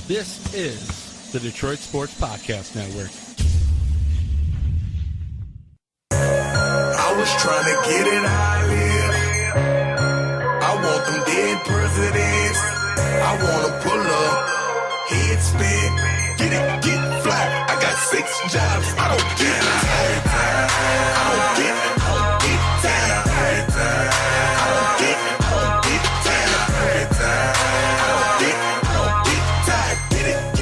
This is the Detroit Sports Podcast Network. I was trying to get it how I live. I want them dead presidents. I want to pull up, head spin, get it, get fly. I got 6 jobs, I don't get tired. I don't get tired. I don't get tired.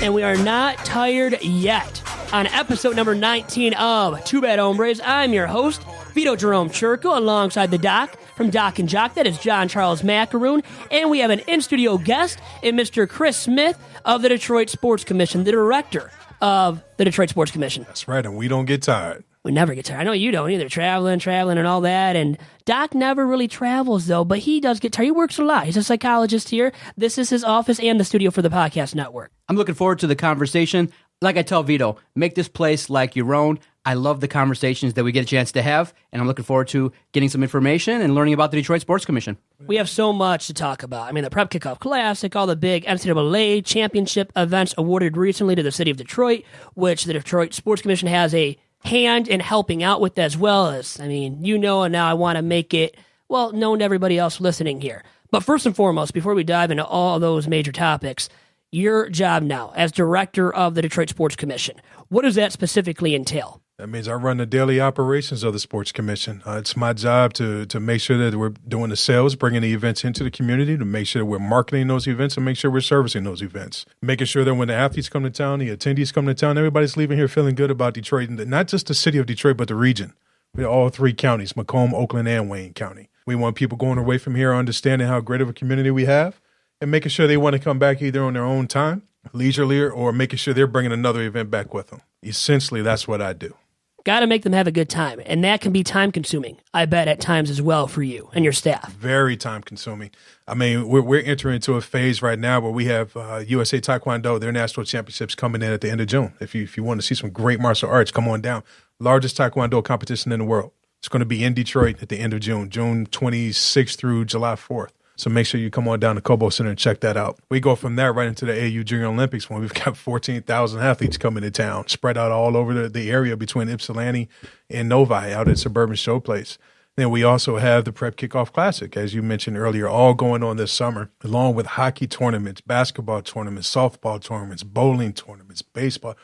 And we are not tired yet. On episode number 19 of Two Bad Hombres, I'm your host, Vito Jerome Churko, alongside the Doc from Doc and Jock. That is John Charles Macaroon. And we have an in-studio guest in Mr. Kris Smith of the Detroit Sports Commission, the director of the Detroit Sports Commission. That's right, and we don't get tired. We never get tired. I know you don't either, traveling and all that. And Doc never really travels, though, but he does get tired. He works a lot. He's a psychologist here. This is his office and the studio for the podcast network. I'm looking forward to the conversation. Like I tell Vito, make this place like your own. I love the conversations that we get a chance to have, and I'm looking forward to getting some information and learning about the Detroit Sports Commission. We have so much to talk about. I mean, the Prep Kickoff Classic, all the big NCAA championship events awarded recently to the city of Detroit, which the Detroit Sports Commission has a hand in helping out with, as well as, I mean, you know, and now I want to make it, well, known to everybody else listening here. But first and foremost, before we dive into all those major topics, your job now as director of the Detroit Sports Commission, what does that specifically entail? That means I run the daily operations of the Sports Commission. It's my job to make sure that we're doing the sales, bringing the events into the community, to make sure that we're marketing those events and make sure we're servicing those events. Making sure that when the athletes come to town, the attendees come to town, everybody's leaving here feeling good about Detroit, and not just the city of Detroit, but the region. We're all 3 counties, Macomb, Oakland, and Wayne County. We want people going away from here understanding how great of a community we have and making sure they want to come back either on their own time, leisurely, or making sure they're bringing another event back with them. Essentially, that's what I do. Got to make them have a good time, and that can be time-consuming, I bet, at times as well for you and your staff. Very time-consuming. I mean, we're entering into a phase right now where we have USA Taekwondo, their national championships coming in at the end of June. If you want to see some great martial arts, come on down. Largest Taekwondo competition in the world. It's going to be in Detroit at the end of June 26th through July 4th. So make sure you come on down to Cobo Center and check that out. We go from there right into the AU Junior Olympics when we've got 14,000 athletes coming to town, spread out all over the area between Ypsilanti and Novi out at Suburban Showplace. Then we also have the Prep Kickoff Classic, as you mentioned earlier, all going on this summer, along with hockey tournaments, basketball tournaments, softball tournaments, bowling tournaments, baseball,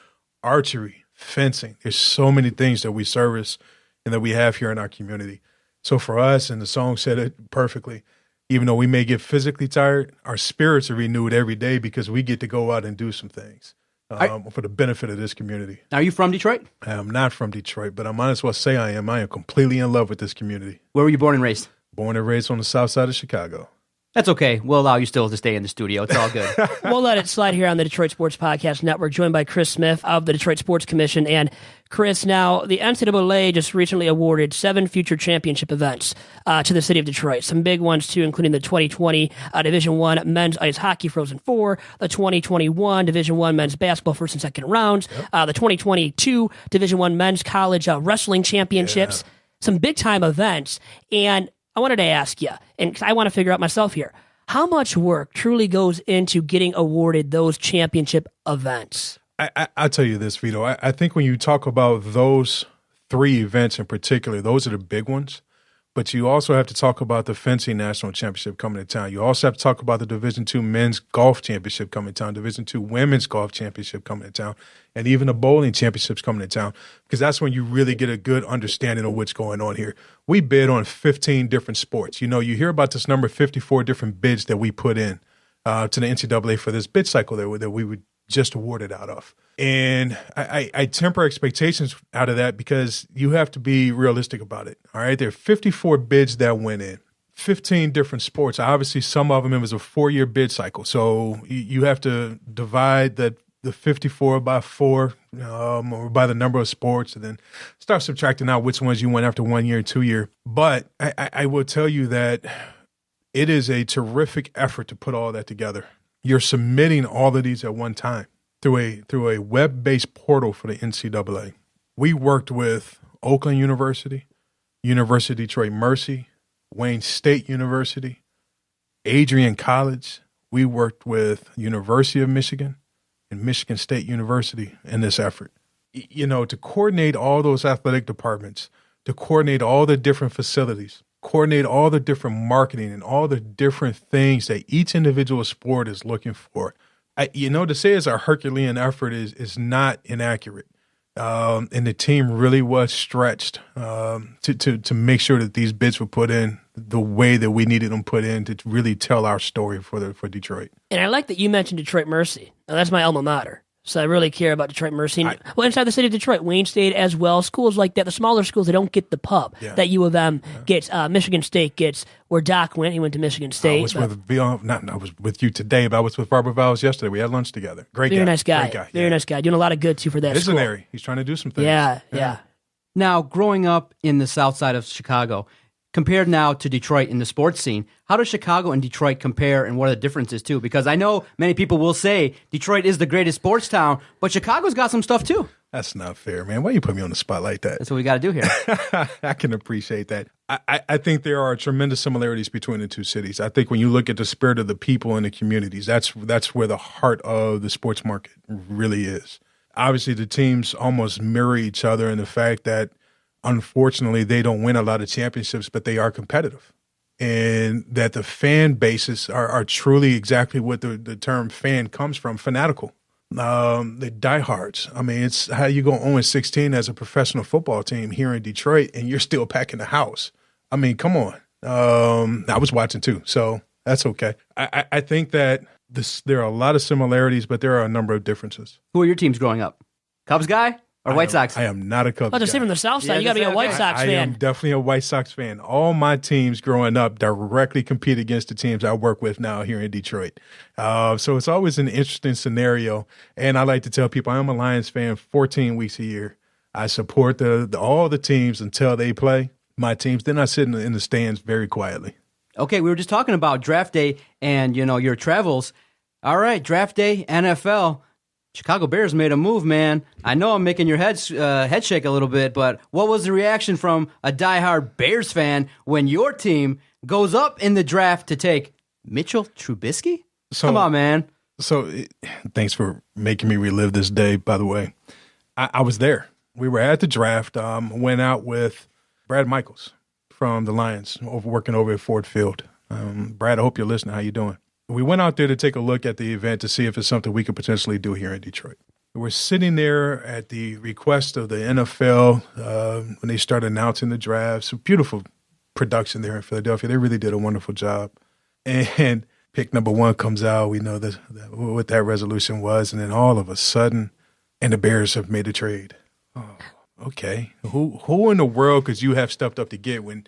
archery, fencing. There's so many things that we service and that we have here in our community. So for us, and the song said it perfectly, even though we may get physically tired, our spirits are renewed every day because we get to go out and do some things for the benefit of this community. Are you from Detroit? I am not from Detroit, but I might as well say I am. I am completely in love with this community. Where were you born and raised? Born and raised on the south side of Chicago. That's okay. We'll allow you still to stay in the studio. It's all good. We'll let it slide here on the Detroit Sports Podcast Network, joined by Kris Smith of the Detroit Sports Commission. And Kris, now the NCAA just recently awarded 7 future championship events to the city of Detroit. Some big ones, too, including the 2020 Division I men's ice hockey Frozen Four, the 2021 Division I men's basketball first and second rounds, the 2022 Division I men's college wrestling championships, some big-time events. And I wanted to ask you, and I want to figure out myself here, how much work truly goes into getting awarded those championship events? I'll tell you this, Vito. I think when you talk about those 3 events in particular, those are the big ones. But you also have to talk about the fencing national championship coming to town. You also have to talk about the Division II men's golf championship coming to town, Division II women's golf championship coming to town, and even the bowling championships coming to town, because that's when you really get a good understanding of what's going on here. We bid on 15 different sports. You know, you hear about this number, 54 different bids that we put in to the NCAA for this bid cycle that we were just awarded out of. And I temper expectations out of that because you have to be realistic about it. All right. There are 54 bids that went in, 15 different sports. Obviously, some of them, it was a 4-year bid cycle. So you have to divide the 54 by 4 or by the number of sports and then start subtracting out which ones you went after 1 year and 2 year. But I will tell you that it is a terrific effort to put all that together. You're submitting all of these at one time through a web-based portal for the NCAA. We worked with Oakland University, University of Detroit Mercy, Wayne State University, Adrian College. We worked with University of Michigan, and Michigan State University in this effort. To coordinate all those athletic departments, to coordinate all the different facilities, coordinate all the different marketing and all the different things that each individual sport is looking for. To say it's a Herculean effort is not inaccurate. And the team really was stretched to make sure that these bids were put in the way that we needed them put in to really tell our story for Detroit. And I like that you mentioned Detroit Mercy. Now, that's my alma mater. So I really care about Detroit Mercy. Inside the city of Detroit, Wayne State as well, schools like that, the smaller schools that don't get the pub that U of M gets, Michigan State gets, where Doc went. He went to Michigan State. I was with you today, but I was with Barbara Vowles yesterday. We had lunch together. Great guy. Very nice guy. Very nice guy. Doing a lot of good, too, for that school. Visionary. He's trying to do some things. Yeah. Now, growing up in the south side of Chicago, compared now to Detroit in the sports scene, how does Chicago and Detroit compare, and what are the differences, too? Because I know many people will say Detroit is the greatest sports town, but Chicago's got some stuff, too. That's not fair, man. Why you put me on the spot like that? That's what we got to do here. I can appreciate that. I think there are tremendous similarities between the two cities. I think when you look at the spirit of the people and the communities, that's where the heart of the sports market really is. Obviously, the teams almost mirror each other in the fact that, unfortunately, they don't win a lot of championships, but they are competitive. And that the fan bases are truly exactly what the term fan comes from, fanatical. The diehards. I mean, it's how you go 0-16 as a professional football team here in Detroit, and you're still packing the house. I mean, come on. I was watching too, so that's okay. I think that there are a lot of similarities, but there are a number of differences. Who are your teams growing up? Cubs guy? Or White Sox? I am not a Cubs guy. Just from the south side, you got to be a White Sox fan. I am definitely a White Sox fan. All my teams growing up directly compete against the teams I work with now here in Detroit. So it's always an interesting scenario. And I like to tell people I'm a Lions fan 14 weeks a year. I support all the teams until they play my teams. Then I sit in the stands very quietly. Okay, we were just talking about draft day and, your travels. All right, draft day, NFL. Chicago Bears made a move, man. I know I'm making your head shake a little bit, but what was the reaction from a diehard Bears fan when your team goes up in the draft to take Mitchell Trubisky? Come on, man. So thanks for making me relive this day, by the way. I was there. We were at the draft, went out with Brad Michaels from the Lions, working over at Ford Field. Brad, I hope you're listening. How you doing? We went out there to take a look at the event to see if it's something we could potentially do here in Detroit. We're sitting there at the request of the NFL when they started announcing the draft. So beautiful production there in Philadelphia. They really did a wonderful job. And pick number 1 comes out. We know what that resolution was. And then all of a sudden, and the Bears have made a trade. Oh, okay. Who in the world could you have stepped up to get when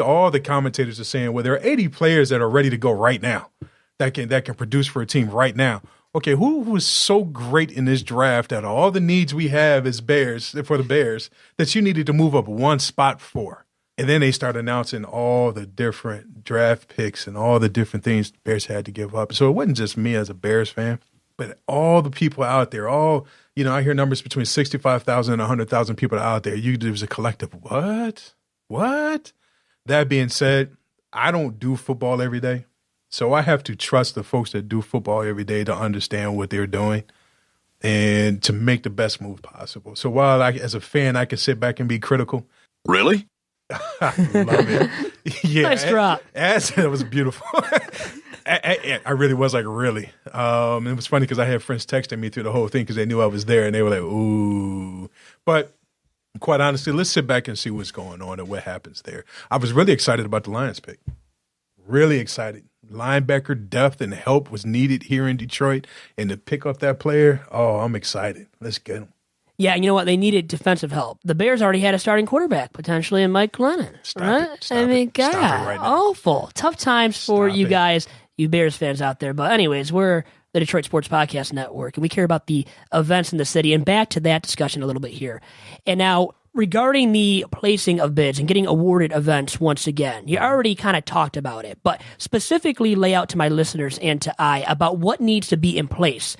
all the commentators are saying, well, there are 80 players that are ready to go right now. That can produce for a team right now. Okay, who was so great in this draft that all the needs we have as for the Bears that you needed to move up one spot for? And then they start announcing all the different draft picks and all the different things the Bears had to give up. So it wasn't just me as a Bears fan, but all the people out there, I hear numbers between 65,000 and 100,000 people out there. There was a collective, what? That being said, I don't do football every day. So I have to trust the folks that do football every day to understand what they're doing and to make the best move possible. So while as a fan, I can sit back and be critical. Really? I love it. Yeah, nice drop. That was beautiful. I really was like, really? It was funny because I had friends texting me through the whole thing because they knew I was there and they were like, ooh. But quite honestly, let's sit back and see what's going on and what happens there. I was really excited about the Lions pick. Really excited. Linebacker depth and help was needed here in Detroit. And to pick up that player, I'm excited. Let's get him. Yeah, and you know what? They needed defensive help. The Bears already had a starting quarterback, potentially, in Mike Glennon. Stop it God, right now. awful. Tough times for you guys, you Bears fans out there. But anyways, we're the Detroit Sports Podcast Network, and we care about the events in the city. And back to that discussion a little bit here. And now, regarding the placing of bids and getting awarded events once again, you already kind of talked about it, but specifically lay out to my listeners and to I about what needs to be in place,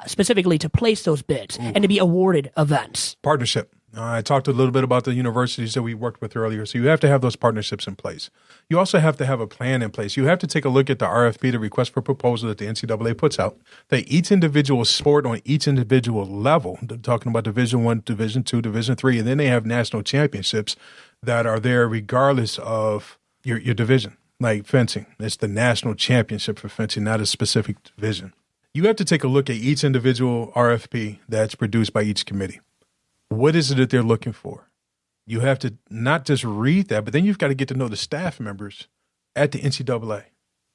specifically to place those bids and to be awarded events. Partnership. I talked a little bit about the universities that we worked with earlier. So you have to have those partnerships in place. You also have to have a plan in place. You have to take a look at the RFP, the request for proposal that the NCAA puts out, that each individual sport on each individual level, they're talking about Division I, Division II, Division III, and then they have national championships that are there regardless of your division, like fencing. It's the national championship for fencing, not a specific division. You have to take a look at each individual RFP that's produced by each committee. What is it that they're looking for? You have to not just read that, but then you've got to get to know the staff members at the NCAA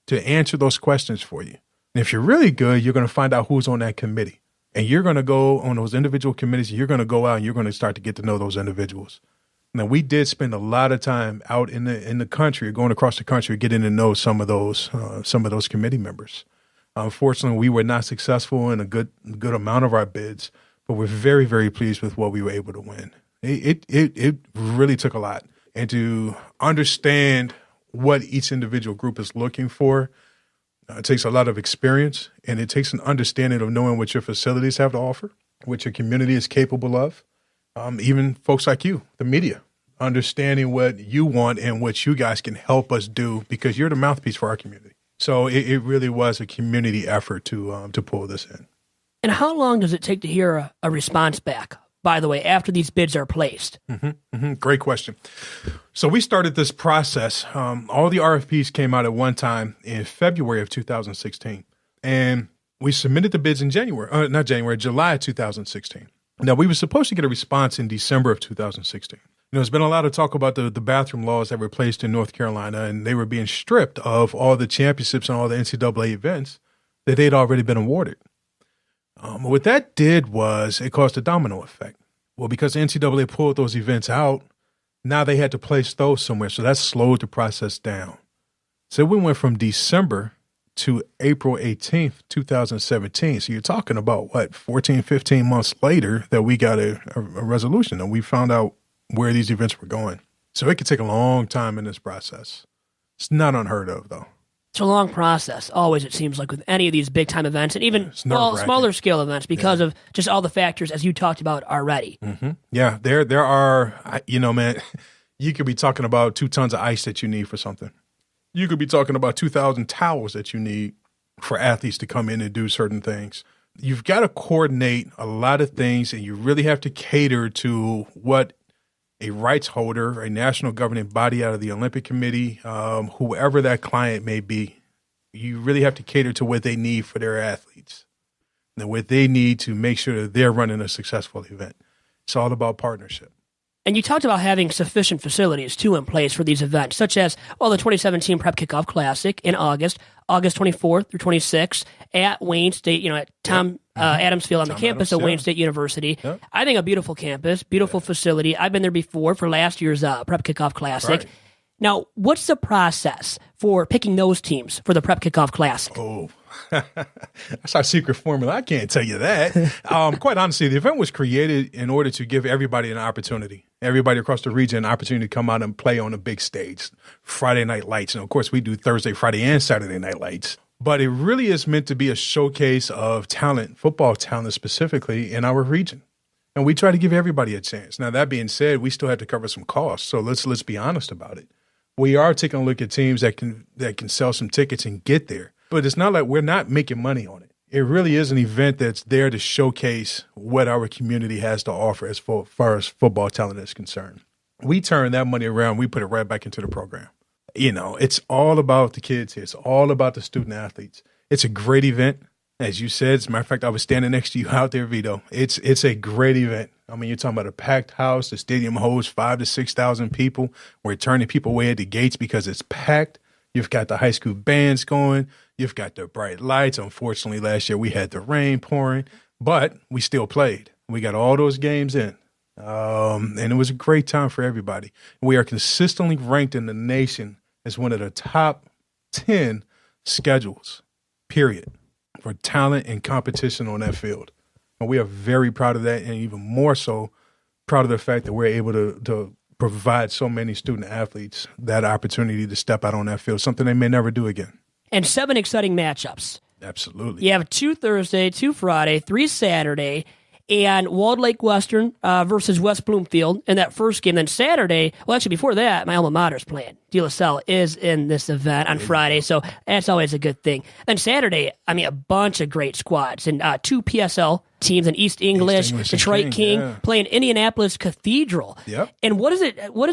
to answer those questions for you. And if you're really good, you're going to find out who's on that committee. And you're going to go on those individual committees, you're going to go out and you're going to start to get to know those individuals. Now, we did spend a lot of time out in the country, going across the country, getting to know some of those committee members. Unfortunately, we were not successful in a good amount of our bids, but we're very, very pleased with what we were able to win. It really took a lot. And to understand what each individual group is looking for, it takes a lot of experience, and it takes an understanding of knowing what your facilities have to offer, what your community is capable of, even folks like you, the media, understanding what you want and what you guys can help us do because you're the mouthpiece for our community. So it really was a community effort to pull this in. And how long does it take to hear a response back, by the way, after these bids are placed? Great question. So we started this process. All the RFPs came out at one time in February of 2016. And we submitted the bids in July 2016. Now, we were supposed to get a response in December of 2016. There's been a lot of talk about the bathroom laws that were placed in North Carolina, and they were being stripped of all the championships and all the NCAA events that they'd already been awarded. What that did was it caused a domino effect. Well, because the NCAA pulled those events out, now they had to place those somewhere. So that slowed the process down. So we went from December to April 18th, 2017. So you're talking about, 14, 15 months later that we got a resolution and we found out where these events were going. So it could take a long time in this process. It's not unheard of, though. It's a long process, always, it seems like, with any of these big-time events and even smaller scale events because of just all the factors, as you talked about already. Mm-hmm. Yeah, there are, man, you could be talking about 2 tons of ice that you need for something. You could be talking about 2,000 towels that you need for athletes to come in and do certain things. You've got to coordinate a lot of things, and you really have to cater to what a rights holder, a national governing body out of the Olympic Committee, whoever that client may be, you really have to cater to what they need for their athletes and what they need to make sure that they're running a successful event. It's all about partnership. And you talked about having sufficient facilities, too, in place for these events, such as, the 2017 Prep Kickoff Classic in August 24th through 26th at Wayne State, at Tom Adams Field on the campus of Wayne State University. Yep. I think a beautiful campus, beautiful facility. I've been there before for last year's Prep Kickoff Classic. Right. Now, what's the process for picking those teams for the Prep Kickoff Classic? Oh, that's our secret formula. I can't tell you that. Quite honestly, the event was created in order to give everybody an opportunity, everybody across the region, an opportunity to come out and play on a big stage, Friday Night Lights. And, of course, we do Thursday, Friday, and Saturday Night Lights. But it really is meant to be a showcase of talent, football talent specifically, in our region. And we try to give everybody a chance. Now, that being said, we still have to cover some costs. So let's be honest about it. We are taking a look at teams that can sell some tickets and get there. But it's not like we're not making money on it. It really is an event that's there to showcase what our community has to offer as far as football talent is concerned. We turn that money around. We put it right back into the program. It's all about the kids here. It's all about the student athletes. It's a great event. As you said, as a matter of fact, I was standing next to you out there, Vito. It's a great event. I mean, you're talking about a packed house. The stadium holds 5,000 to 6,000 people. We're turning people away at the gates because it's packed. You've got the high school bands going. You've got the bright lights. Unfortunately, last year we had the rain pouring, but we still played. We got all those games in, and it was a great time for everybody. We are consistently ranked in the nation as one of the top 10 schedules, period, for talent and competition on that field. And we are very proud of that, and even more so proud of the fact that we're able to provide so many student athletes that opportunity to step out on that field, something they may never do again. And 7 exciting matchups. Absolutely. You have 2 Thursday, 2 Friday, 3 Saturday, and Walled Lake Western versus West Bloomfield in that first game. Then Saturday, well, actually before that, my alma mater's playing. De La Salle is in this event on Friday, so that's always a good thing. Then Saturday, I mean, a bunch of great squads and 2 PSL teams in East English Detroit King playing Indianapolis Cathedral. Yep. And what does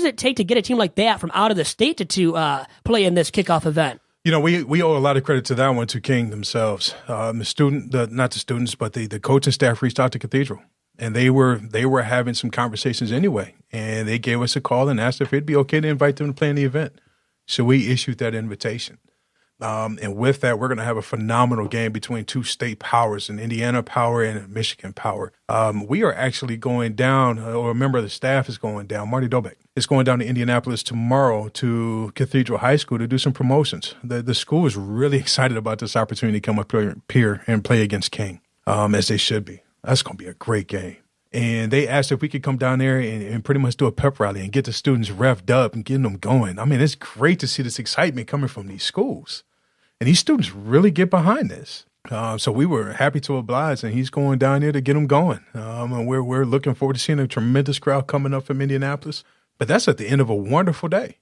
it take to get a team like that from out of the state to play in this kickoff event? You know, we owe a lot of credit to that one to King themselves. Not the students, but the coaching staff reached out to Cathedral, and they were having some conversations anyway, and they gave us a call and asked if it'd be okay to invite them to play in the event. So we issued that invitation. And with that, we're going to have a phenomenal game between 2 state powers, an Indiana power and a Michigan power. We are actually going down, or a member of the staff is going down, Marty Dobeck, is going down to Indianapolis tomorrow to Cathedral High School to do some promotions. The school is really excited about this opportunity to come up here and play against King, as they should be. That's going to be a great game. And they asked if we could come down there and pretty much do a pep rally and get the students revved up and getting them going. I mean, it's great to see this excitement coming from these schools. And these students really get behind this. So we were happy to oblige, and he's going down there to get them going. And we're looking forward to seeing a tremendous crowd coming up from Indianapolis. But that's at the end of a wonderful day.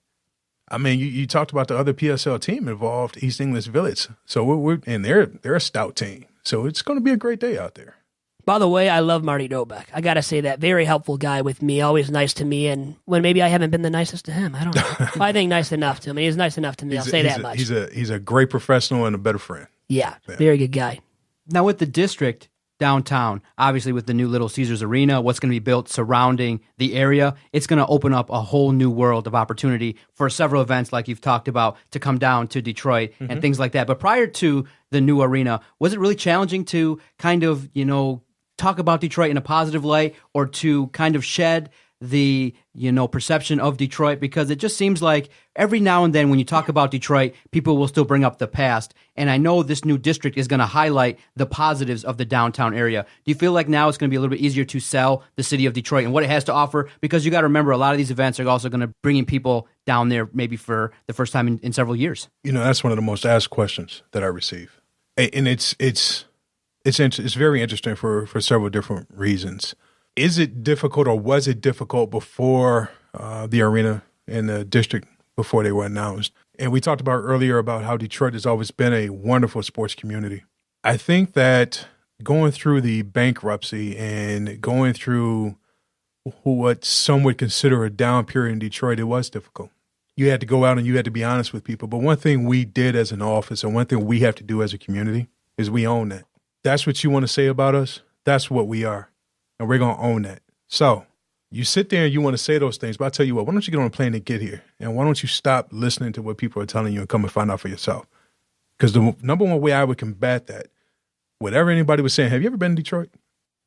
I mean, you talked about the other PSL team involved, East English Village. So they're a stout team. So it's going to be a great day out there. By the way, I love Marty Dobeck. I got to say that. Very helpful guy with me, always nice to me. And when maybe I haven't been the nicest to him, I don't know. I think nice enough to him. He's nice enough to me. I'll say that much. He's a great professional and a better friend. Yeah, very good guy. Now with the district downtown, obviously with the new Little Caesars Arena, what's going to be built surrounding the area, it's going to open up a whole new world of opportunity for several events like you've talked about to come down to Detroit and things like that. But prior to the new arena, was it really challenging to kind of, talk about Detroit in a positive light, or to kind of shed the, perception of Detroit? Because it just seems like every now and then when you talk about Detroit, people will still bring up the past. And I know this new district is going to highlight the positives of the downtown area. Do you feel like now it's going to be a little bit easier to sell the city of Detroit and what it has to offer? Because you got to remember, a lot of these events are also going to bring in people down there maybe for the first time in several years. That's one of the most asked questions that I receive. And it's very interesting for several different reasons. Is it difficult, or was it difficult before the arena and the district, before they were announced? And we talked about earlier about how Detroit has always been a wonderful sports community. I think that going through the bankruptcy and going through what some would consider a down period in Detroit, it was difficult. You had to go out and you had to be honest with people. But one thing we did as an office, and one thing we have to do as a community, is we own that. That's what you want to say about us. That's what we are. And we're going to own that. So you sit there and you want to say those things, but I tell you what, why don't you get on a plane and get here? And why don't you stop listening to what people are telling you and come and find out for yourself? Because the number one way I would combat that, whatever anybody was saying, have you ever been to Detroit?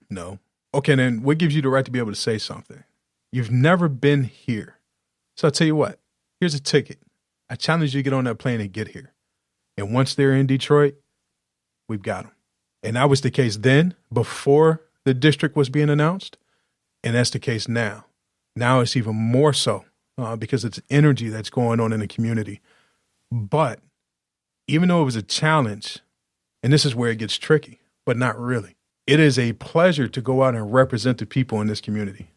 No. Okay, then what gives you the right to be able to say something? You've never been here. So I'll tell you what, here's a ticket. I challenge you to get on that plane and get here. And once they're in Detroit, we've got them. And that was the case then, before the district was being announced. And that's the case now. Now it's even more so because it's energy that's going on in the community. But even though it was a challenge, and this is where it gets tricky, but not really, it is a pleasure to go out and represent the people in this community.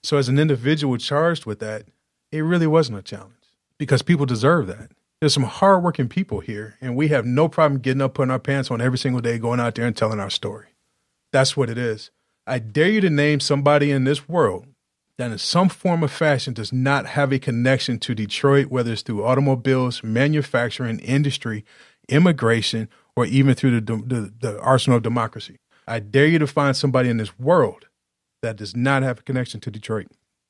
So as an individual charged with that, it really wasn't a challenge because people deserve that. There's some hardworking people here, and we have no problem getting up, putting our pants on every single day, going out there and telling our story. That's what it is. I dare you to name somebody in this world that in some form or fashion does not have a connection to Detroit, whether it's through automobiles, manufacturing, industry, immigration, or even through the arsenal of democracy. I dare you to find somebody in this world that does not have a connection to Detroit.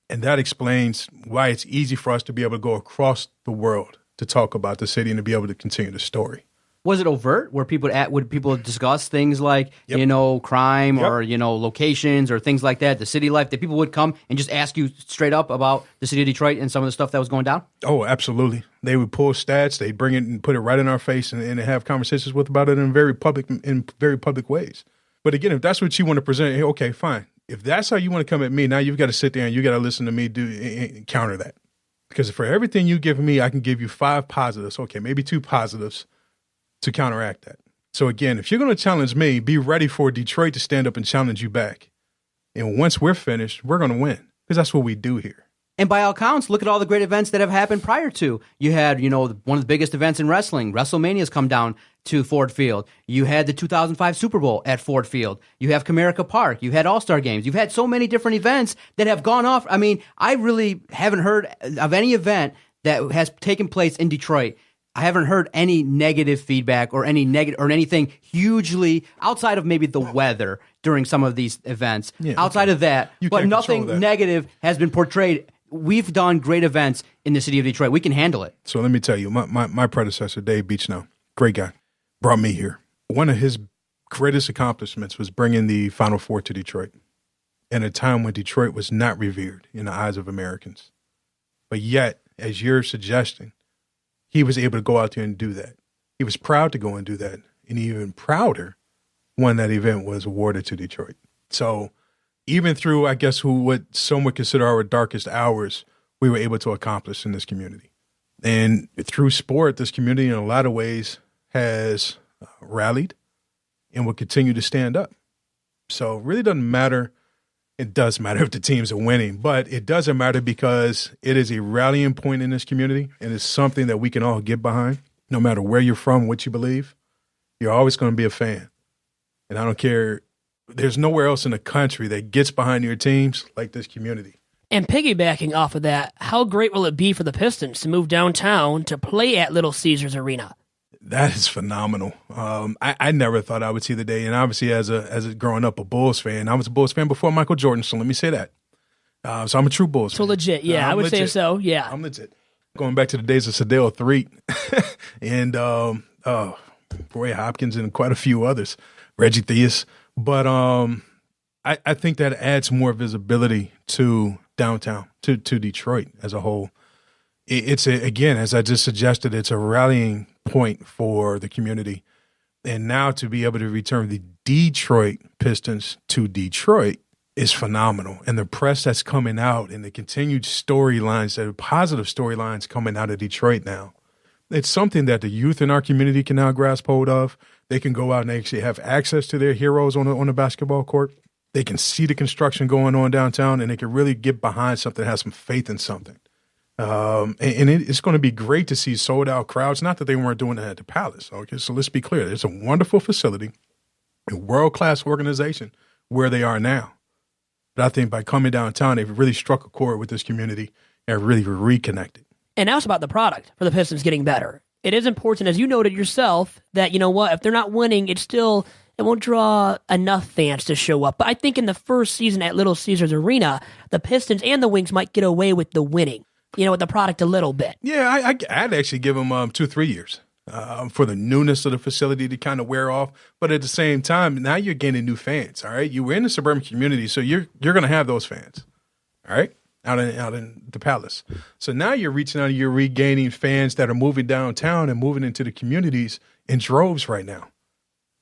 And that explains why it's easy for us to be able to go across the world to talk about the city and to be able to continue the story. Was it overt? Would people discuss things like, crime or, locations or things like that, the city life, that people would come and just ask you straight up about the city of Detroit and some of the stuff that was going down? Oh, absolutely. They would pull stats, they'd bring it and put it right in our face and have conversations about it in very public ways. But again, if that's what you want to present, hey, okay, fine. If that's how you want to come at me, now you've got to sit there and you got to listen to me and counter that. Because for everything you give me, I can give you 5 positives, okay, maybe 2 positives to counteract that. So again, if you're going to challenge me, be ready for Detroit to stand up and challenge you back. And once we're finished, we're going to win because that's what we do here. And by all counts, look at all the great events that have happened prior to. You had, one of the biggest events in wrestling. WrestleMania's come down to Ford Field. You had the 2005 Super Bowl at Ford Field. You have Comerica Park. You had All-Star Games. You've had so many different events that have gone off. I mean, I really haven't heard of any event that has taken place in Detroit. I haven't heard any negative feedback or any negative or anything hugely outside of maybe the weather during some of these events. Yeah, outside of that, but nothing negative has been portrayed. We've done great events in the city of Detroit. We can handle it. So let me tell you, my predecessor, Dave Beechnow, great guy, brought me here. One of his greatest accomplishments was bringing the Final Four to Detroit in a time when Detroit was not revered in the eyes of Americans. But yet, as you're suggesting, he was able to go out there and do that. He was proud to go and do that. And even prouder when that event was awarded to Detroit. So even through, I guess, what some would consider our darkest hours, we were able to accomplish in this community. And through sport, this community in a lot of ways has rallied and will continue to stand up. So it really doesn't matter. It does matter if the teams are winning, but it doesn't matter because it is a rallying point in this community, and it's something that we can all get behind. No matter where you're from, what you believe, you're always going to be a fan. And I don't care. There's nowhere else in the country that gets behind your teams like this community. And piggybacking off of that, how great will it be for the Pistons to move downtown to play at Little Caesars Arena? That is phenomenal. I never thought I would see the day. And obviously, as a growing up a Bulls fan, I was a Bulls fan before Michael Jordan. So let me say that. So I'm a true Bulls fan. So legit, yeah, I would say so. Yeah, I'm legit. Going back to the days of Sedale Threet and Roy Hopkins and quite a few others, Reggie Theus. But I think that adds more visibility to downtown, to Detroit as a whole. It's again, as I just suggested, it's a rallying point for the community. And now to be able to return the Detroit Pistons to Detroit is phenomenal. And the press that's coming out and the continued storylines, the positive storylines coming out of Detroit now, it's something that the youth in our community can now grasp hold of. They can go out and actually have access to their heroes on the basketball court. They can see the construction going on downtown, and they can really get behind something, have some faith in something. And it's going to be great to see sold-out crowds. Not that they weren't doing that at the Palace. Okay, so let's be clear. It's a wonderful facility, a world-class organization where they are now. But I think by coming downtown, they've really struck a chord with this community and really reconnected. And now it's about the product for the Pistons getting better. It is important, as you noted yourself, that, you know what, if they're not winning, it won't draw enough fans to show up. But I think in the first season at Little Caesars Arena, the Pistons and the Wings might get away with the winning, with the product a little bit. Yeah, I'd actually give them 2-3 years for the newness of the facility to kind of wear off. But at the same time, now you're gaining new fans, all right? You were in the suburban community, so you're going to have those fans, all right? Out in the Palace. So now you're reaching out and you're regaining fans that are moving downtown and moving into the communities in droves right now.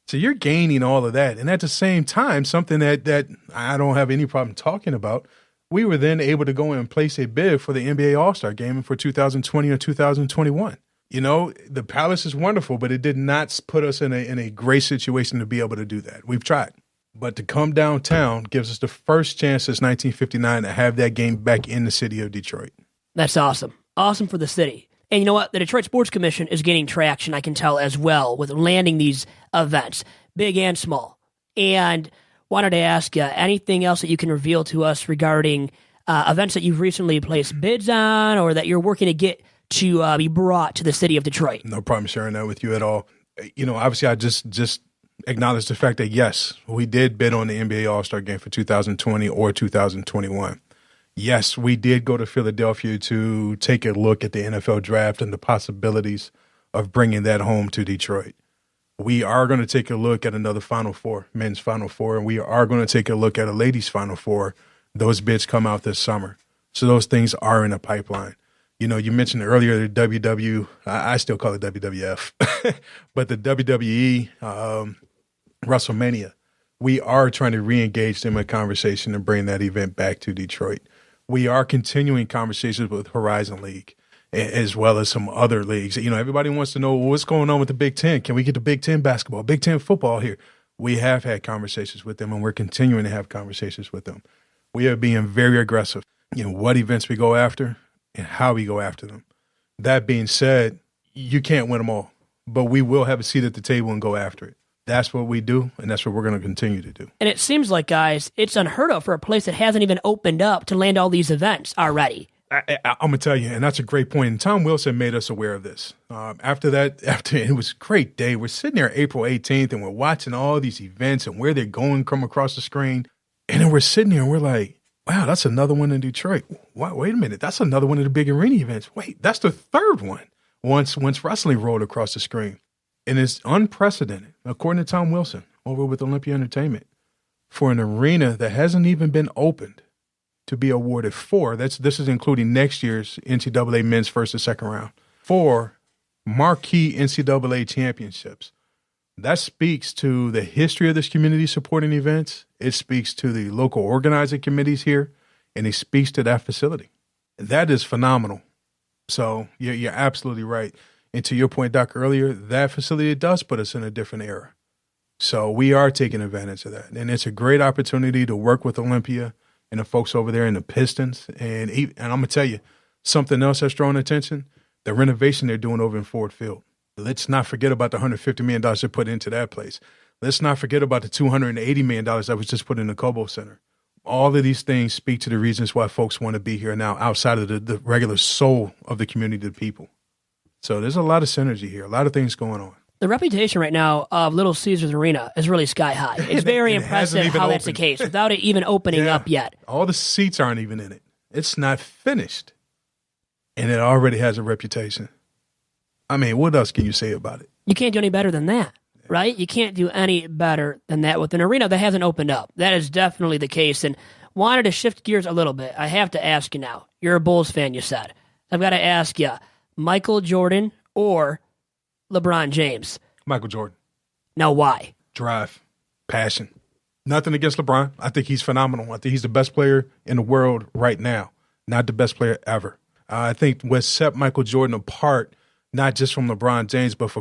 So you're gaining all of that. And at the same time, something that I don't have any problem talking about, we were then able to go and place a bid for the NBA All-Star Game for 2020 or 2021. The Palace is wonderful, but it did not put us in a great situation to be able to do that. We've tried. But to come downtown gives us the first chance since 1959 to have that game back in the city of Detroit. That's awesome. Awesome for the city. And you know what? The Detroit Sports Commission is gaining traction, I can tell, as well, with landing these events, big and small. And wanted to ask you, anything else that you can reveal to us regarding events that you've recently placed bids on or that you're working to get to be brought to the city of Detroit? No problem sharing that with you at all. Obviously, I just acknowledge the fact that, yes, we did bid on the NBA All-Star Game for 2020 or 2021. Yes, we did go to Philadelphia to take a look at the NFL draft and the possibilities of bringing that home to Detroit. We are going to take a look at another Final Four, men's Final Four, and we are going to take a look at a ladies' Final Four. Those bids come out this summer. So those things are in the pipeline. You mentioned earlier the I still call it WWF, but the WWE WrestleMania, we are trying to re-engage them in conversation and bring that event back to Detroit. We are continuing conversations with Horizon League as well as some other leagues. Everybody wants to know what's going on with the Big Ten. Can we get the Big Ten basketball, Big Ten football here? We have had conversations with them, and we're continuing to have conversations with them. We are being very aggressive in what events we go after and how we go after them. That being said, you can't win them all, but we will have a seat at the table and go after it. That's what we do, and that's what we're going to continue to do. And it seems like, guys, it's unheard of for a place that hasn't even opened up to land all these events already. I'm going to tell you, and that's a great point. And Tom Wilson made us aware of this. After it was a great day. We're sitting there April 18th, and we're watching all these events and where they're going come across the screen. And then we're sitting there, and we're like, wow, that's another one in Detroit. Wait a minute. That's another one of the big arena events. Wait, that's the third one once wrestling rolled across the screen. And it's unprecedented, according to Tom Wilson, over with Olympia Entertainment, for an arena that hasn't even been opened to be awarded 4. This is including next year's NCAA men's first and second round. 4 marquee NCAA championships. That speaks to the history of this community supporting events. It speaks to the local organizing committees here, and it speaks to that facility. That is phenomenal. So you're absolutely right. And to your point, Doc, earlier, that facility does put us in a different era. So we are taking advantage of that. And it's a great opportunity to work with Olympia and the folks over there in the Pistons. And I'm going to tell you, something else that's drawing attention, the renovation they're doing over in Ford Field. Let's not forget about the $150 million they put into that place. Let's not forget about the $280 million that was just put in the Cobo Center. All of these things speak to the reasons why folks want to be here now outside of the regular soul of the community, the people. So there's a lot of synergy here, a lot of things going on. The reputation right now of Little Caesars Arena is really sky high. It's very impressive how that's the case without it even opening up yet. All the seats aren't even in it. It's not finished. And it already has a reputation. I mean, what else can you say about it? You can't do any better than that, right? You can't do any better than that with an arena that hasn't opened up. That is definitely the case. And wanted to shift gears a little bit. I have to ask you now. You're a Bulls fan, you said. I've got to ask you, Michael Jordan or LeBron James? Michael Jordan. Now, why? Drive, passion. Nothing against LeBron. I think he's phenomenal. I think he's the best player in the world right now, not the best player ever. I think what set Michael Jordan apart, not just from LeBron James, but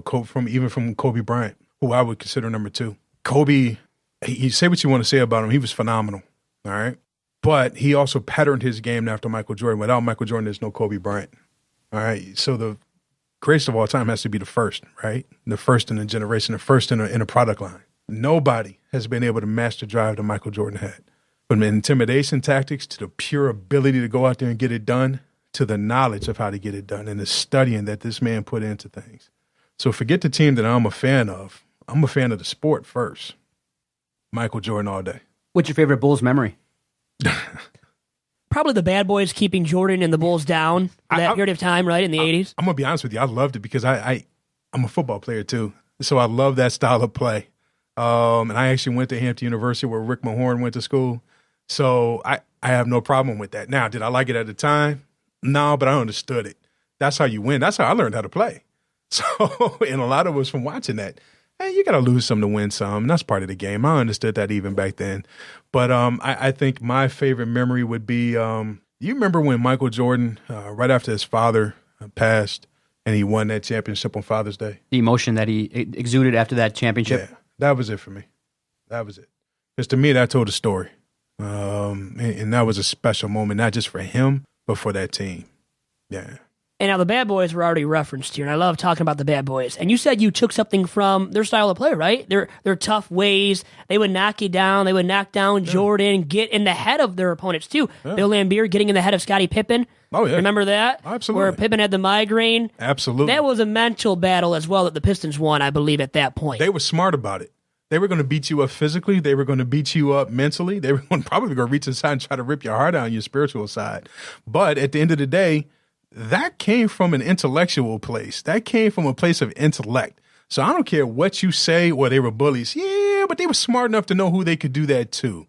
even from Kobe Bryant, who I would consider number 2. Kobe, you say what you want to say about him. He was phenomenal, all right? But he also patterned his game after Michael Jordan. Without Michael Jordan, there's no Kobe Bryant, all right? So the greatest of all time has to be the first, right? The first in a generation, the first in a product line. Nobody has been able to match the drive that Michael Jordan had. From the intimidation tactics to the pure ability to go out there and get it done, to the knowledge of how to get it done and the studying that this man put into things. So forget the team that I'm a fan of. I'm a fan of the sport first. Michael Jordan all day. What's your favorite Bulls memory? Probably the Bad Boys keeping Jordan and the Bulls down for that period of time, right, in the 80s. I'm going to be honest with you. I loved it because I'm a football player too. So I love that style of play. And I actually went to Hampton University where Rick Mahorn went to school. So I have no problem with that. Now, did I like it at the time? No, but I understood it. That's how you win. That's how I learned how to play. So, and a lot of us from watching that, hey, you got to lose some to win some. And that's part of the game. I understood that even back then. But I think my favorite memory would be, you remember when Michael Jordan, right after his father passed, and he won that championship on Father's Day? The emotion that he exuded after that championship? Yeah, that was it for me. That was it. Because to me, that told a story. And that was a special moment, not just for him, but for that team. Yeah. And now the Bad Boys were already referenced here, and I love talking about the Bad Boys. And you said you took something from their style of play, right? Their tough ways. They would knock you down. They would knock down Jordan, get in the head of their opponents, too. Yeah. Bill Laimbeer getting in the head of Scottie Pippen. Oh, yeah. Remember that? Absolutely. Where Pippen had the migraine. Absolutely. That was a mental battle as well that the Pistons won, I believe, at that point. They were smart about it. They were going to beat you up physically. They were going to beat you up mentally. They were probably going to reach inside and try to rip your heart out on your spiritual side. But at the end of the day, that came from an intellectual place. That came from a place of intellect. So I don't care what you say, well, they were bullies. Yeah, but they were smart enough to know who they could do that to.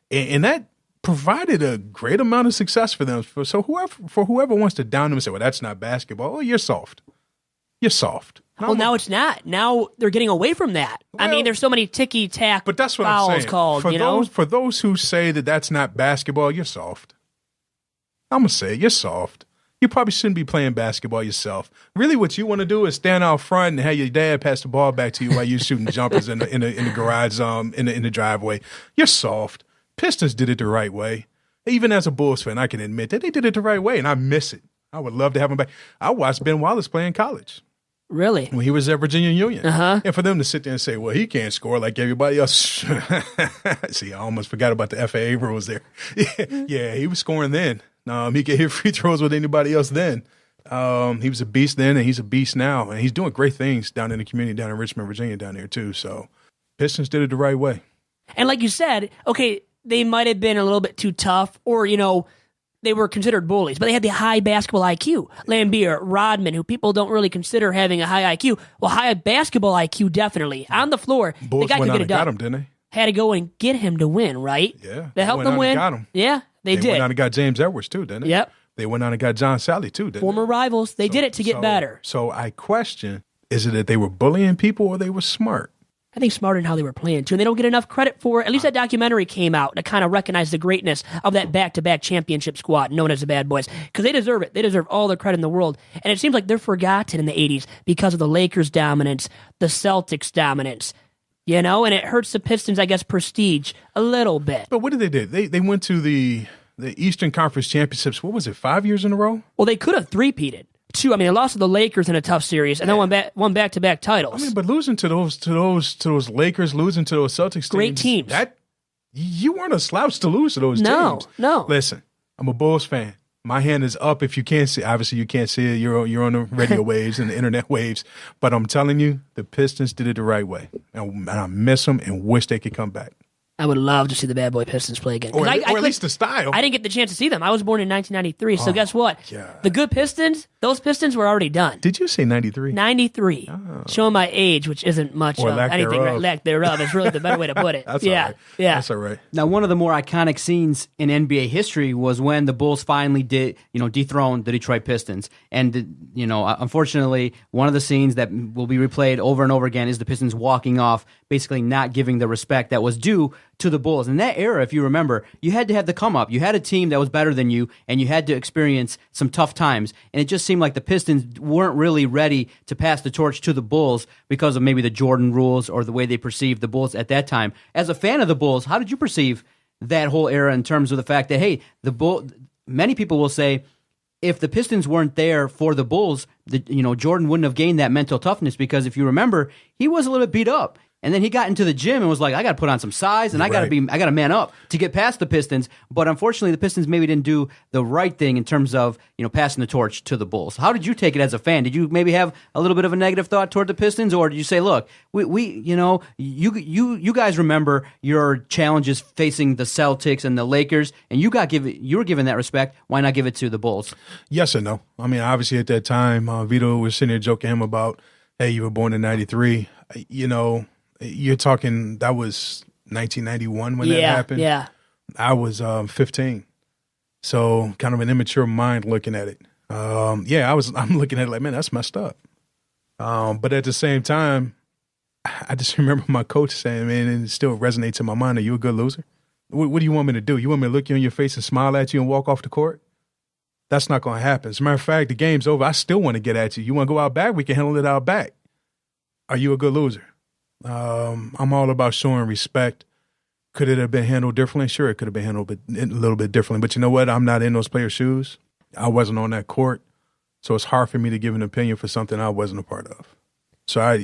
And that provided a great amount of success for them. So whoever wants to down them and say, well, that's not basketball. Oh, you're soft. You're soft. Well, now it's not. Now they're getting away from that. Well, I mean, there's so many ticky-tack but that's what fouls I'm saying. called, For those who say that that's not basketball, you're soft. I'm going to say it, you're soft. you probably shouldn't be playing basketball yourself. Really, what you want to do is stand out front and have your dad pass the ball back to you while you're shooting jumpers in the garage, in the driveway. You're soft. Pistons did it the right way. Even as a Bulls fan, I can admit that they did it the right way, and I miss it. I would love to have him back. I watched Ben Wallace play in college. Really? When he was at Virginia Union. Uh-huh. And for them to sit there and say, well, he can't score like everybody else. See, I almost forgot about the FAA rules there. Yeah, he was scoring then. He could hit free throws with anybody else then. He was a beast then, and he's a beast now. And he's doing great things down in the community down in Richmond, Virginia down there too. So Pistons did it the right way. And like you said, okay, they might have been a little bit too tough or, they were considered bullies, but they had the high basketball IQ. Lambier, Rodman, who people don't really consider having a high IQ. Well, high basketball IQ, definitely. On the floor, Bulls the guy could get it done. Got him, didn't they? Had to go and get him to win, right? Yeah. They helped him win. Got him. Yeah, they did. They went out and got James Edwards too, didn't they? Yep. They went out and got John Sally too, didn't Former rivals. They did it to get better. So I question, is it that they were bullying people or they were smart? I think smarter in how they were playing, too. And they don't get enough credit for it. At least that documentary came out to kind of recognize the greatness of that back-to-back championship squad known as the Bad Boys. Because they deserve it. They deserve all the credit in the world. And it seems like they're forgotten in the 80s because of the Lakers' dominance, the Celtics' dominance. And it hurts the Pistons, I guess, prestige a little bit. But what did they do? They went to the Eastern Conference Championships, what was it, 5 years in a row? Well, they could have three-peated. Two, they lost to the Lakers in a tough series, and then won back-to-back titles. But losing to those Lakers, losing to those Celtics, great teams. That you weren't a slouch to lose to those teams. No. Listen, I'm a Bulls fan. My hand is up. If you can't see, obviously you can't see it. You're on the radio waves and the internet waves. But I'm telling you, the Pistons did it the right way, and I miss them and wish they could come back. I would love to see the Bad Boy Pistons play again. Or at least the style. I didn't get the chance to see them. I was born in 1993, so guess what? God. The good Pistons, those Pistons were already done. Did you say 93? 93. Oh. Showing my age, which isn't much or of anything. Lack thereof is really the better way to put it. That's yeah. all right. Yeah. That's all right. Now, one of the more iconic scenes in NBA history was when the Bulls finally dethroned the Detroit Pistons. And, unfortunately, one of the scenes that will be replayed over and over again is the Pistons walking off, basically not giving the respect that was due to the Bulls. In that era, if you remember, you had to have the come up. You had a team that was better than you, and you had to experience some tough times. And it just seemed like the Pistons weren't really ready to pass the torch to the Bulls because of maybe the Jordan rules or the way they perceived the Bulls at that time. As a fan of the Bulls, how did you perceive that whole era in terms of the fact that, hey, many people will say, if the Pistons weren't there for the Bulls, Jordan wouldn't have gained that mental toughness because if you remember, he was a little bit beat up. And then he got into the gym and was like, I got to put on some size and I got to man up to get past the Pistons. But unfortunately, the Pistons maybe didn't do the right thing in terms of, passing the torch to the Bulls. How did you take it as a fan? Did you maybe have a little bit of a negative thought toward the Pistons, or did you say, look, you guys remember your challenges facing the Celtics and the Lakers, and you were given that respect. Why not give it to the Bulls? Yes and no. Obviously at that time, Vito was sitting there joking him about, hey, you were born in 93. You're talking, that was 1991 when that happened. Yeah. I was 15. So kind of an immature mind looking at it. I'm looking at it like, man, that's messed up. But at the same time, I just remember my coach saying, man, and it still resonates in my mind, are you a good loser? What do you want me to do? You want me to look you in your face and smile at you and walk off the court? That's not going to happen. As a matter of fact, the game's over. I still want to get at you. You want to go out back? We can handle it out back. Are you a good loser? I'm all about showing respect. Could it have been handled differently? Sure, it could have been handled a little bit differently. But you know what? I'm not in those players' shoes. I wasn't on that court. So it's hard for me to give an opinion for something I wasn't a part of. So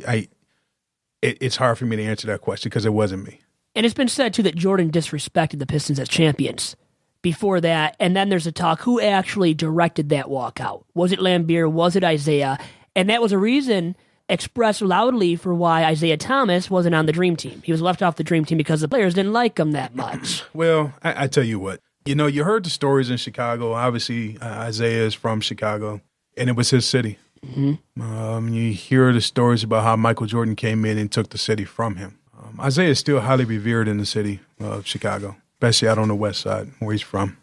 it's hard for me to answer that question because it wasn't me. And it's been said, too, that Jordan disrespected the Pistons as champions before that. And then there's a talk, who actually directed that walkout? Was it Lambier? Was it Isaiah? And that was a reason expressed loudly for why Isaiah Thomas wasn't on the Dream Team. He was left off the Dream Team because the players didn't like him that much. Well, I tell you what. You heard the stories in Chicago. Obviously, Isaiah is from Chicago, and it was his city. Mm-hmm. You hear the stories about how Michael Jordan came in and took the city from him. Isaiah is still highly revered in the city of Chicago, especially out on the west side where he's from.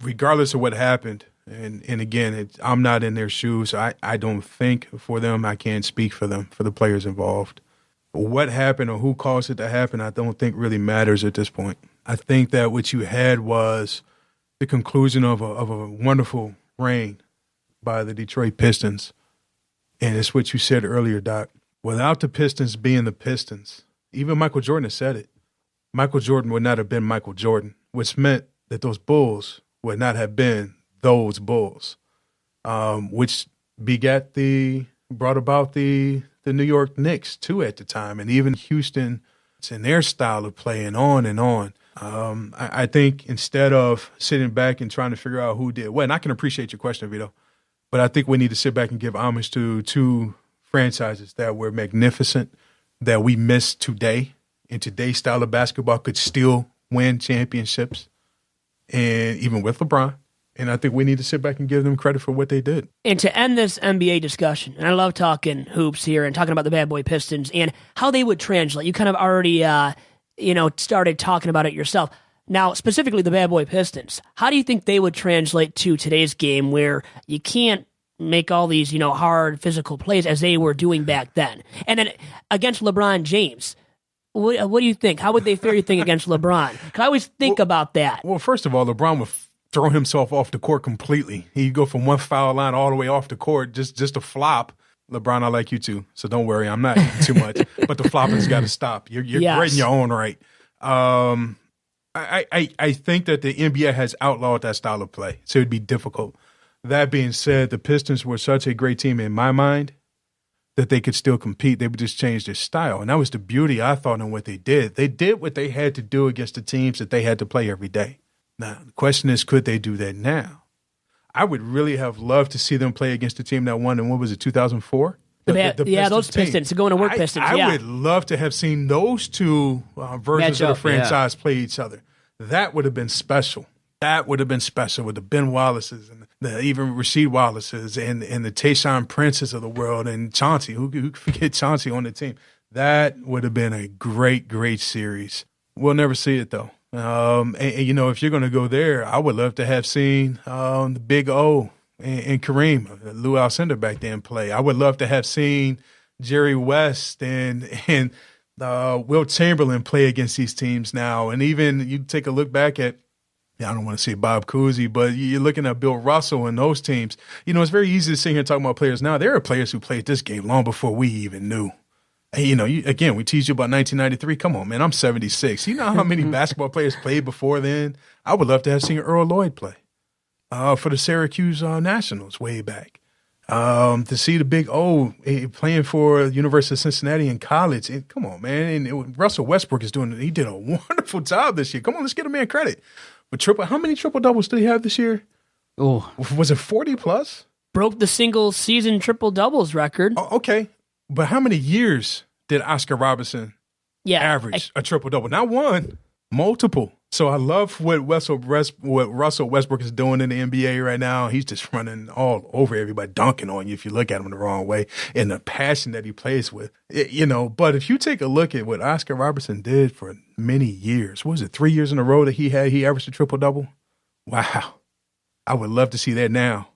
Regardless of what happened, and again, I'm not in their shoes. I don't think for them. I can't speak for them, for the players involved. What happened or who caused it to happen, I don't think really matters at this point. I think that what you had was the conclusion of a wonderful reign by the Detroit Pistons. And it's what you said earlier, Doc. Without the Pistons being the Pistons, even Michael Jordan has said it, Michael Jordan would not have been Michael Jordan, which meant that those Bulls would not have been those Bulls, which brought about the New York Knicks, too, at the time, and even Houston and their style of play and on and on. I think instead of sitting back and trying to figure out who did what, and I can appreciate your question, Vito, but I think we need to sit back and give homage to two franchises that were magnificent, that we miss today, in today's style of basketball could still win championships, and even with LeBron. And I think we need to sit back and give them credit for what they did. And to end this NBA discussion, and I love talking hoops here and talking about the Bad Boy Pistons and how they would translate. You kind of already, started talking about it yourself. Now, specifically the Bad Boy Pistons, how do you think they would translate to today's game where you can't make all these, hard physical plays as they were doing back then? And then against LeBron James, what do you think? How would they fare, you think, against LeBron? 'Cause I always think about that. Well, first of all, LeBron would throw himself off the court completely. He'd go from one foul line all the way off the court just to flop. LeBron, I like you too, so don't worry. I'm not too much, but the flopping's got to stop. You're great in your own right. I think that the NBA has outlawed that style of play, so it'd be difficult. That being said, the Pistons were such a great team in my mind that they could still compete. They would just change their style, and that was the beauty, I thought, in what they did. They did what they had to do against the teams that they had to play every day. Now, the question is, could they do that now? I would really have loved to see them play against the team that won in, what was it, 2004? Those Pistons, the going to work Pistons. I would love to have seen those two versions of the franchise play each other. That would have been special. That would have been special with the Ben Wallaces and even Rasheed Wallaces and the Tayshaun Princes of the world and Chauncey. Who could forget Chauncey on the team? That would have been a great, great series. We'll never see it, though. If you're going to go there, I would love to have seen the Big O and Kareem, Lou Alcindor back then play. I would love to have seen Jerry West and Wilt Chamberlain play against these teams now. And even you take a look back at, I don't want to say Bob Cousy, but you're looking at Bill Russell and those teams. It's very easy to sit here and talk about players now. There are players who played this game long before we even knew. Again, we tease you about 1993. Come on, man, I'm 76. You know how many basketball players played before then? I would love to have seen Earl Lloyd play for the Syracuse Nationals way back. To see the Big O playing for University of Cincinnati in college. Come on, man. And Russell Westbrook he did a wonderful job this year. Come on, let's get a man credit. But how many triple-doubles did he have this year? Oh, was it 40 plus? Broke the single-season triple-doubles record. Oh, okay. But how many years did Oscar Robertson average a triple-double? Not one, multiple. So I love what Russell Westbrook is doing in the NBA right now. He's just running all over everybody, dunking on you if you look at him the wrong way, and the passion that he plays with. But if you take a look at what Oscar Robertson did for many years, what was it, 3 years in a row that he averaged a triple-double? Wow. I would love to see that now.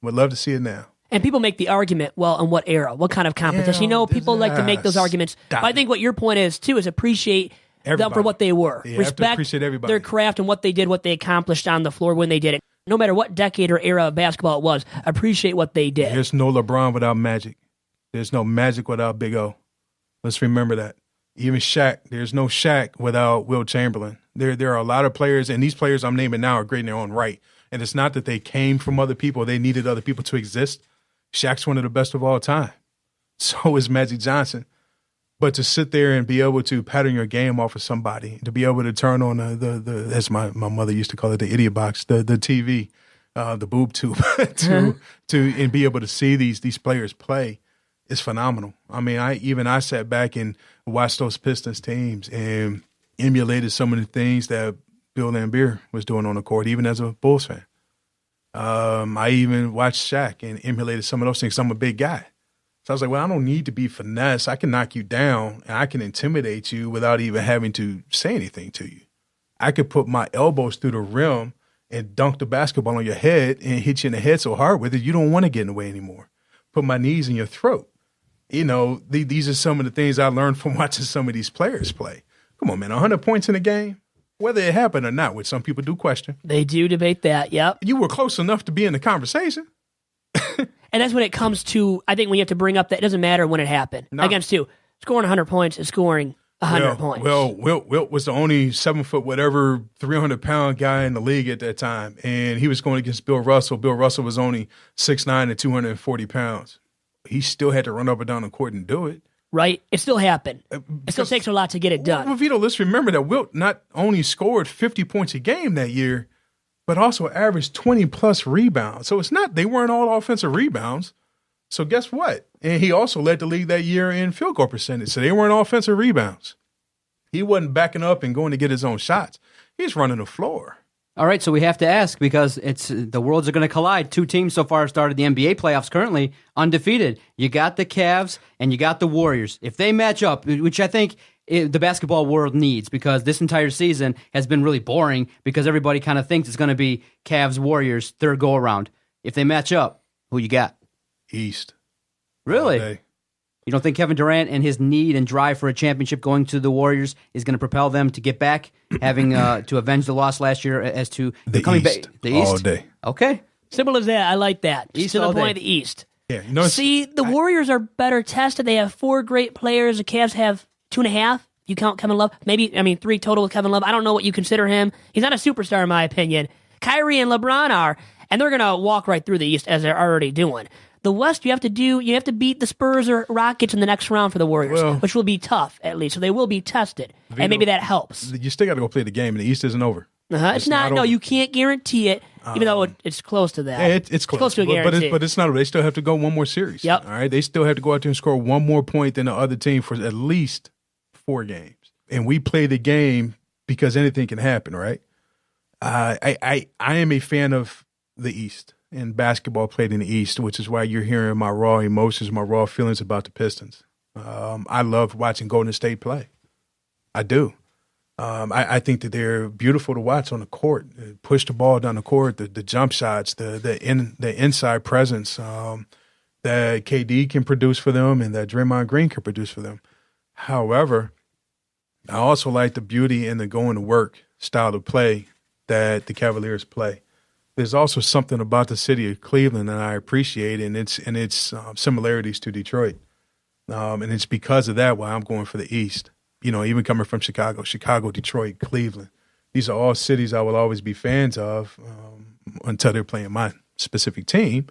Would love to see it now. And people make the argument, well, in what era? What kind of competition? People like to make those arguments. But I think what your point is, too, is appreciate them for what they were. Yeah, respect appreciate everybody. Their craft and what they did, what they accomplished on the floor when they did it. No matter what decade or era of basketball it was, appreciate what they did. There's no LeBron without Magic. There's no Magic without Big O. Let's remember that. Even Shaq, there's no Shaq without Wilt Chamberlain. There are a lot of players, and these players I'm naming now are great in their own right. And it's not that they came from other people. They needed other people to exist. Shaq's one of the best of all time. So is Magic Johnson. But to sit there and be able to pattern your game off of somebody, to be able to turn on the as my mother used to call it, the idiot box, the TV, the boob tube, and be able to see these players play is phenomenal. I mean, I sat back and watched those Pistons teams and emulated some of the things that Bill Laimbeer was doing on the court, even as a Bulls fan. I even watched Shaq and emulated some of those things. I'm a big guy. So I was like, well, I don't need to be finesse. I can knock you down and I can intimidate you without even having to say anything to you. I could put my elbows through the rim and dunk the basketball on your head and hit you in the head so hard with it, you don't want to get in the way anymore. Put my knees in your throat. These are some of the things I learned from watching some of these players play. Come on, man, 100 points in a game, whether it happened or not, which some people do question. They do debate that, yep. You were close enough to be in the conversation. And that's when it comes to, I think when you have to bring up that it doesn't matter when it happened. No. Against who? Scoring 100 points is scoring 100 points. Well, Wilt was the only 7-foot, whatever, 300-pound guy in the league at that time. And he was going against Bill Russell. Bill Russell was only 6'9" and 240 pounds. He still had to run up and down the court and do it. Right? It still happened. It still takes a lot to get it done. Well, Vito, let's remember that Wilt not only scored 50 points a game that year, but also averaged 20-plus rebounds. So it's not they weren't all offensive rebounds. So guess what? And he also led the league that year in field goal percentage. So they weren't offensive rebounds. He wasn't backing up and going to get his own shots. He's running the floor. All right, so we have to ask because it's the worlds are going to collide. Two teams so far have started the NBA playoffs currently undefeated. You got the Cavs and you got the Warriors. If they match up, which I think the basketball world needs because this entire season has been really boring because everybody kind of thinks it's going to be Cavs Warriors third go around. If they match up, who you got? East. Really? You don't think Kevin Durant and his need and drive for a championship going to the Warriors is going to propel them to get back, having to avenge the loss last year as to coming back? The East? All day. Okay. Simple as that. I like that. East to the all point day. of the East. Yeah, you know, See, the Warriors are better tested. They have 4 great players. The Cavs have 2.5. You count Kevin Love. 3 total with Kevin Love. I don't know what you consider him. He's not a superstar in my opinion. Kyrie and LeBron are, and they're going to walk right through the East as they're already doing. The West, you have to beat the Spurs or Rockets in the next round for the Warriors, which will be tough at least. So they will be tested, and maybe that helps. You still got to go play the game, and the East isn't over. It's not. No, over. you can't guarantee it, even though it's close to that. Yeah, it's close. to a guarantee. But it's not over. They still have to go one more series. Yep. All right. They still have to go out there and score one more point than the other team for at least 4 games. And we play the game because anything can happen, right? I am a fan of the East and basketball played in the East, which is why you're hearing my raw emotions, my raw feelings about the Pistons. I love watching Golden State play. I do. I think that they're beautiful to watch on the court. They push the ball down the court, the jump shots, the inside presence that KD can produce for them and that Draymond Green can produce for them. However, I also like the beauty and the going to work style of play that the Cavaliers play. There's also something about the city of Cleveland that I appreciate, and its similarities to Detroit. And it's because of that why I'm going for the East. You know, even coming from Chicago, Detroit, Cleveland. These are all cities I will always be fans of until they're playing my specific team.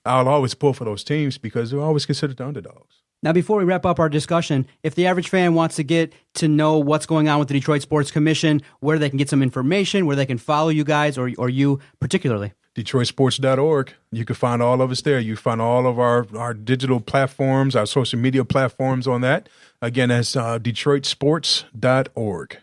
I'll always pull for those teams because they're always considered the underdogs. Now, before we wrap up our discussion, if the average fan wants to get to know what's going on with the Detroit Sports Commission, where they can get some information, where they can follow you guys or you particularly. DetroitSports.org. You can find all of us there. You find all of our digital platforms, our social media platforms on that. Again, that's DetroitSports.org.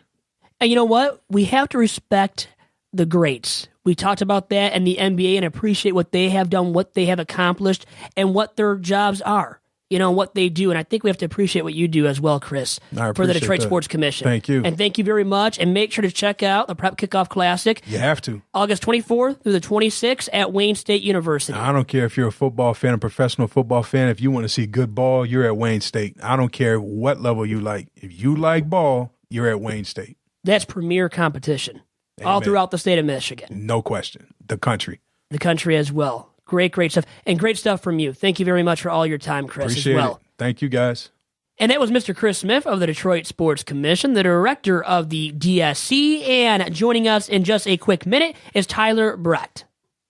And you know what? We have to respect the greats. We talked about that in the NBA and appreciate what they have done, what they have accomplished, and what their jobs are. You know, what they do. And I think we have to appreciate what you do as well, Kris, for the Detroit Sports Commission. Thank you. And thank you very much. And make sure to check out the Prep Kickoff Classic. You have to. August 24th through the 26th at Wayne State University. I don't care if you're a football fan, a professional football fan. If you want to see good ball, you're at Wayne State. I don't care what level you like. If you like ball, you're at Wayne State. That's premier competition. Amen. All throughout the state of Michigan. No question. The country. The country as well. Great stuff. And great stuff from you. Thank you very much for all your time, Kris, Appreciate as well. it. Thank you, guys. And that was Mr. Kris Smith of the Detroit Sports Commission, the director of the DSC. And joining us in just a quick minute is Tyler Brecht.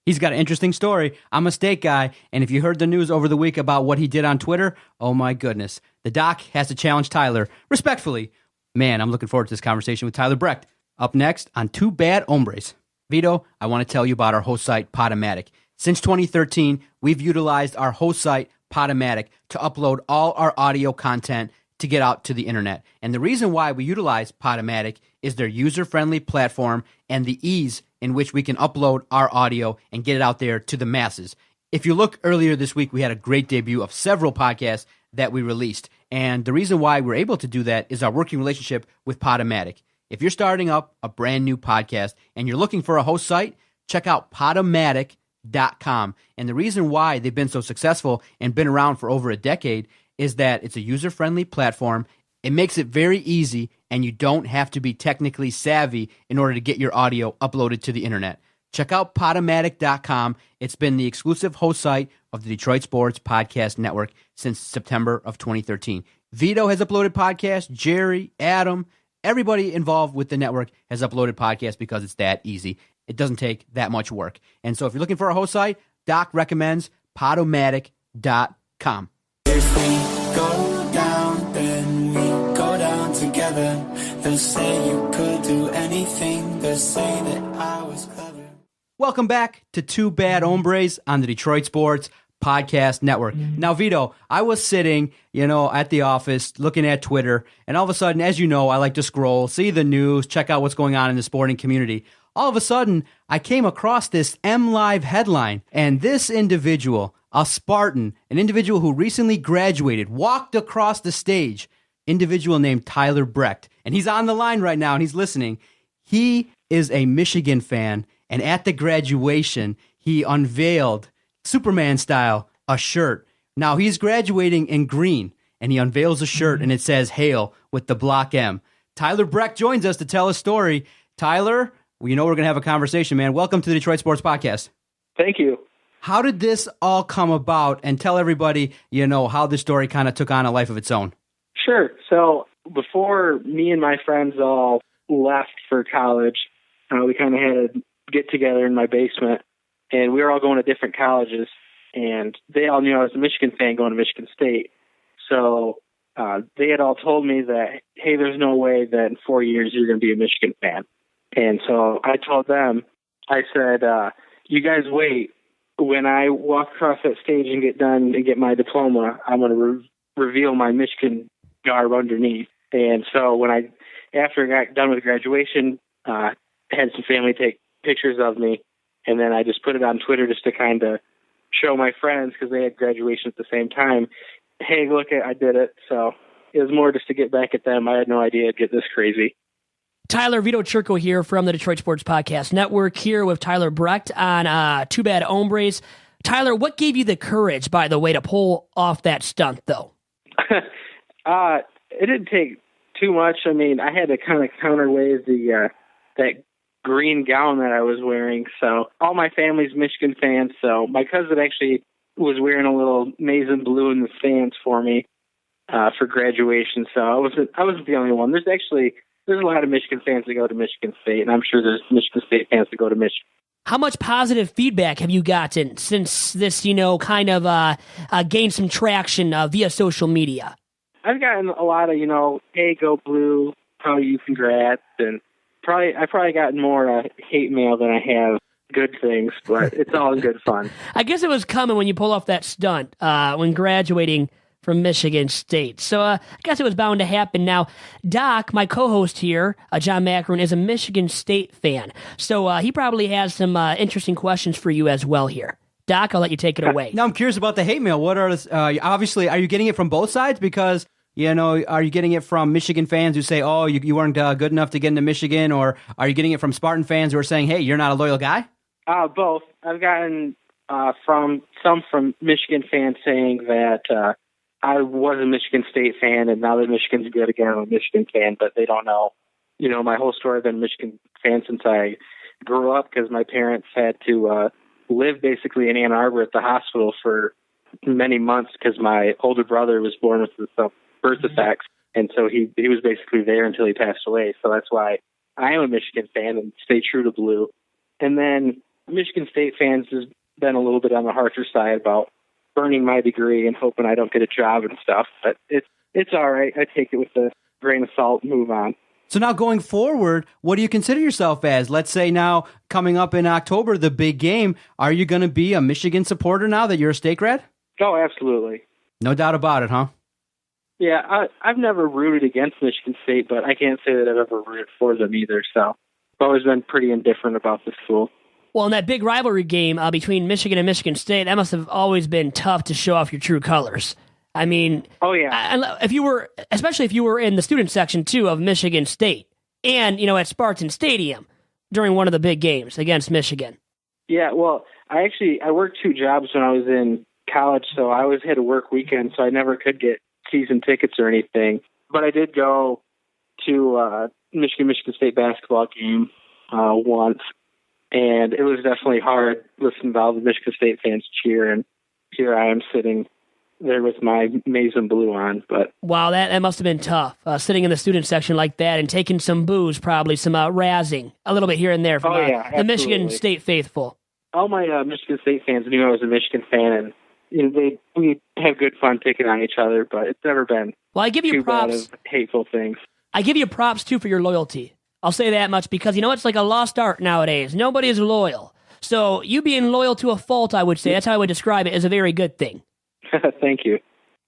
He's got an interesting story. I'm a state guy, and if you heard the news over the week about what he did on Twitter, oh my goodness. The doc has to challenge Tyler, respectfully. Man, I'm looking forward to this conversation with Tyler Brecht. Up next on Two Bad Hombres. Vito, I want to tell you about our host site, Podomatic. Since 2013, we've utilized our host site, Podomatic, to upload all our audio content to get out to the internet. And the reason why we utilize Podomatic is their user-friendly platform and the ease in which we can upload our audio and get it out there to the masses. If you look earlier this week, we had a great debut of several podcasts that we released. And the reason why we're able to do that is our working relationship with Podomatic. If you're starting up a brand new podcast and you're looking for a host site, check out Podomatic.com. And the reason why they've been so successful and been around for over a decade is that it's a user-friendly platform. It makes it very easy, and you don't have to be technically savvy in order to get your audio uploaded to the internet. Check out Podomatic.com. It's been the exclusive host site of of the Detroit Sports Podcast Network since September of 2013. Vito has uploaded podcasts. Jerry, Adam, everybody involved with the network has uploaded podcasts because it's that easy. It doesn't take that much work. And so if you're looking for a host site, Doc recommends Podomatic.com. If we go down, then we go down together. They'll say you could do anything. They'll say that I was clever. Welcome back to Two Bad Hombres on the Detroit Sports Podcast Network. Now, Vito, I was sitting, at the office looking at Twitter, and all of a sudden, as you know, I like to scroll, see the news, check out what's going on in the sporting community. All of a sudden, I came across this MLive headline, and this individual, a Spartan, an individual who recently graduated, walked across the stage, individual named Tyler Brecht, and he's on the line right now, and he's listening. He is a Michigan fan, and at the graduation, he unveiled, Superman style, a shirt. Now, he's graduating in green, and he unveils a shirt, and it says, Hail, with the block M. Tyler Brecht joins us to tell a story. Tyler, we're going to have a conversation, man. Welcome to the Detroit Sports Podcast. Thank you. How did this all come about? And tell everybody, how the story kind of took on a life of its own. Sure. So before me and my friends all left for college, we kind of had a get together in my basement, and we were all going to different colleges, and they all knew I was a Michigan fan going to Michigan State. So they had all told me that, hey, there's no way that in 4 years you're going to be a Michigan fan. And so I told them, I said, you guys wait. When I walk across that stage and get done and get my diploma, I'm going to reveal my Michigan garb underneath. And so after I got done with graduation, I had some family take pictures of me, and then I just put it on Twitter just to kind of show my friends, because they had graduation at the same time, hey, look, I did it. So it was more just to get back at them. I had no idea it'd get this crazy. Tyler, Vito Churko here from the Detroit Sports Podcast Network, here with Tyler Brecht on Two Bad Hombres. Tyler, what gave you the courage, by the way, to pull off that stunt, though? It didn't take too much. I mean, I had to kind of counterweight that green gown that I was wearing. So all my family's Michigan fans. So my cousin actually was wearing a little maize and blue in the stands for me for graduation. So I wasn't the only one. There's a lot of Michigan fans that go to Michigan State, and I'm sure there's Michigan State fans that go to Michigan. How much positive feedback have you gotten since this, kind of gained some traction via social media? I've gotten a lot of, hey, go blue, proud of you, congrats, and I've probably gotten more hate mail than I have good things, but it's all in good fun. I guess it was coming when you pull off that stunt when graduating from Michigan State. So I guess it was bound to happen. Now, Doc, my co-host here, John Macaron, is a Michigan State fan. So he probably has some interesting questions for you as well here. Doc, I'll let you take it away. Now, I'm curious about the hate mail. What are obviously, are you getting it from both sides? Because, are you getting it from Michigan fans who say, oh, you weren't good enough to get into Michigan? Or are you getting it from Spartan fans who are saying, hey, you're not a loyal guy? Both. I've gotten from Michigan fans saying that I was a Michigan State fan, and now that Michigan's good again, I'm a Michigan fan, but they don't know. My whole story. I've been a Michigan fan since I grew up, because my parents had to live basically in Ann Arbor at the hospital for many months because my older brother was born with some birth defects, and so he was basically there until he passed away. So that's why I am a Michigan fan and stay true to blue. And then Michigan State fans has been a little bit on the harsher side about burning my degree and hoping I don't get a job and stuff. But it's all right. I take it with a grain of salt and move on. So now going forward, what do you consider yourself as? Let's say now coming up in October, the big game, are you going to be a Michigan supporter now that you're a state grad? Oh, absolutely. No doubt about it, huh? Yeah, I've never rooted against Michigan State, but I can't say that I've ever rooted for them either. So I've always been pretty indifferent about the school. Well, in that big rivalry game between Michigan and Michigan State, that must have always been tough to show off your true colors. I mean, oh yeah. Especially if you were in the student section too of Michigan State, and at Spartan Stadium during one of the big games against Michigan. Yeah, well, I worked 2 jobs when I was in college, so I always had to work weekends, so I never could get season tickets or anything. But I did go to Michigan State basketball game once, and it was definitely hard listening to all the Michigan State fans cheer. And here I am sitting there with my maize and blue on. But wow, that must have been tough, sitting in the student section like that and taking some booze, probably some razzing, a little bit here and there from the Michigan State faithful. All my Michigan State fans knew I was a Michigan fan, and we have good fun picking on each other, but it's never been I give you too props. bad of hateful things. I give you props, too, for your loyalty. I'll say that much because, it's like a lost art nowadays. Nobody is loyal. So you being loyal to a fault, I would say, that's how I would describe it, is a very good thing. Thank you.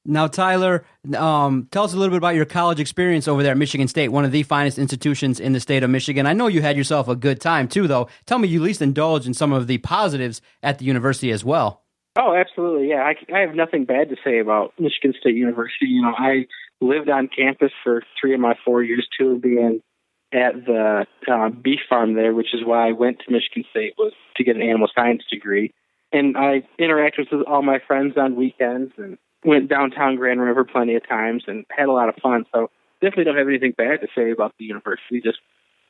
Now, Tyler, tell us a little bit about your college experience over there at Michigan State, one of the finest institutions in the state of Michigan. I know you had yourself a good time, too, though. Tell me you at least indulged in some of the positives at the university as well. Oh, absolutely, yeah. I have nothing bad to say about Michigan State University. I lived on campus for 3 of my 4 years, 2 of being at the beef farm there, which is why I went to Michigan State, was to get an animal science degree. And I interacted with all my friends on weekends and went downtown Grand River plenty of times and had a lot of fun. So definitely don't have anything bad to say about the university. Just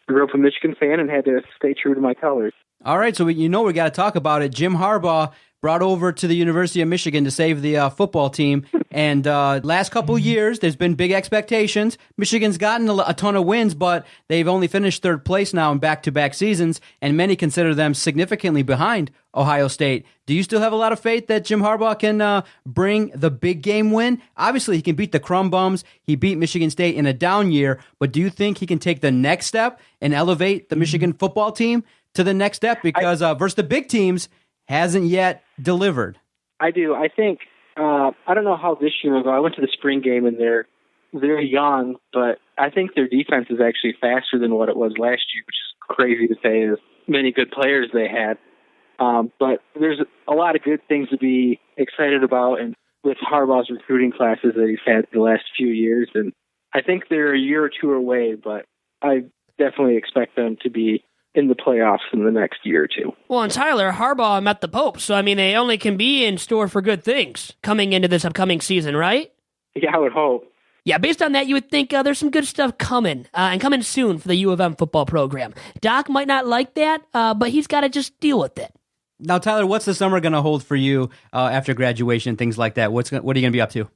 grew up a Michigan fan and had to stay true to my colors. All right, so we got to talk about it. Jim Harbaugh brought over to the University of Michigan to save the football team. And last couple years, there's been big expectations. Michigan's gotten a ton of wins, but they've only finished 3rd place now in back-to-back seasons, and many consider them significantly behind Ohio State. Do you still have a lot of faith that Jim Harbaugh can bring the big game win? Obviously, he can beat the Crumb Bums. He beat Michigan State in a down year, but do you think he can take the next step and elevate the Michigan football team to the next step? Because versus the big teams, hasn't yet delivered. I do. I think, I don't know how this year will go. I went to the spring game and they're young, but I think their defense is actually faster than what it was last year, which is crazy to say as many good players they had. But there's a lot of good things to be excited about, and with Harbaugh's recruiting classes that he's had the last few years. And I think they're a year or two away, but I definitely expect them to be in the playoffs in the next year or two. Well, and Tyler, Harbaugh met the Pope, so they only can be in store for good things coming into this upcoming season, right? Yeah, I would hope. Yeah, based on that, you would think there's some good stuff coming, and coming soon for the U of M football program. Doc might not like that, but he's got to just deal with it. Now, Tyler, what's the summer going to hold for you after graduation, things like that? What are you going to be up to?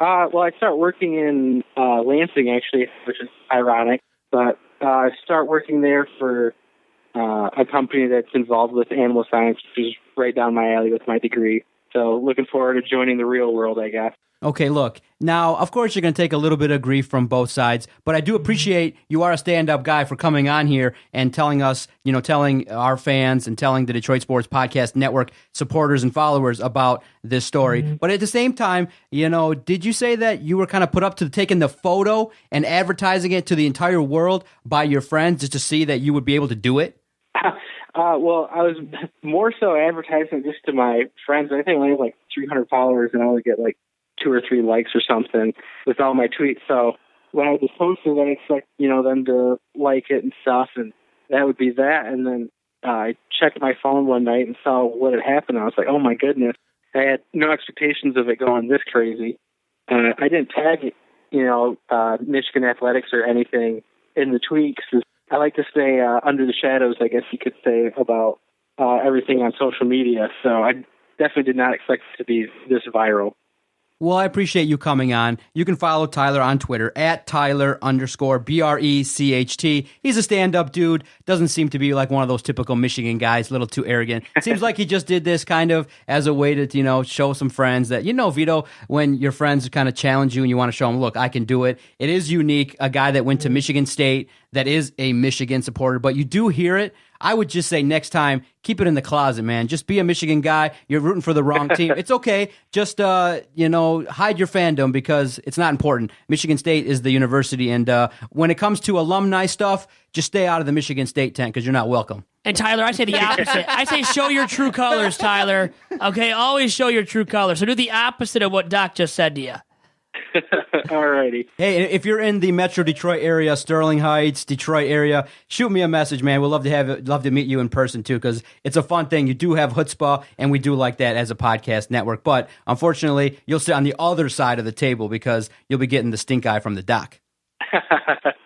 Well, I start working in Lansing, actually, which is ironic, but I start working there for a company that's involved with animal science, which is right down my alley with my degree. So looking forward to joining the real world, I guess. Okay, look, now, of course, you're going to take a little bit of grief from both sides, but I do appreciate you are a stand-up guy for coming on here and telling us, telling our fans and telling the Detroit Sports Podcast Network supporters and followers about this story. Mm-hmm. But at the same time, did you say that you were kind of put up to taking the photo and advertising it to the entire world by your friends just to see that you would be able to do it? Well, I was more so advertising just to my friends. I think I only have 300 followers, and I only get 2 or 3 likes or something with all my tweets. So when I was posting, I expect them to like it and stuff, and that would be that. And then I checked my phone one night and saw what had happened. I was like, oh my goodness! I had no expectations of it going this crazy. I didn't tag Michigan Athletics or anything in the tweets. I like to stay under the shadows, I guess you could say, about everything on social media. So I definitely did not expect it to be this viral. Well, I appreciate you coming on. You can follow Tyler on Twitter at Tyler_Brecht. He's a stand-up dude. Doesn't seem to be like one of those typical Michigan guys, a little too arrogant. Seems like he just did this kind of as a way to, show some friends that, Vito, when your friends kind of challenge you and you want to show them, look, I can do it. It is unique. A guy that went to Michigan State that is a Michigan supporter, but you do hear it. I would just say next time, keep it in the closet, man. Just be a Michigan guy. You're rooting for the wrong team. It's okay. Just, hide your fandom because it's not important. Michigan State is the university, and when it comes to alumni stuff, just stay out of the Michigan State tent because you're not welcome. And Tyler, I say the opposite. I say show your true colors, Tyler. Okay, always show your true colors. So do the opposite of what Doc just said to you. Alrighty. Hey, if you're in the Metro Detroit area, Sterling Heights, Detroit area, shoot me a message, man. We'd love to meet you in person too, because it's a fun thing. You do have chutzpah, and we do like that as a podcast network. But unfortunately, you'll sit on the other side of the table because you'll be getting the stink eye from the doc.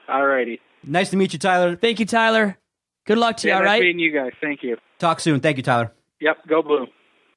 Alrighty. Nice to meet you, Tyler. Thank you, Tyler. Good luck to you. All right. Nice meeting you guys. Thank you. Talk soon. Thank you, Tyler. Yep. Go Blue.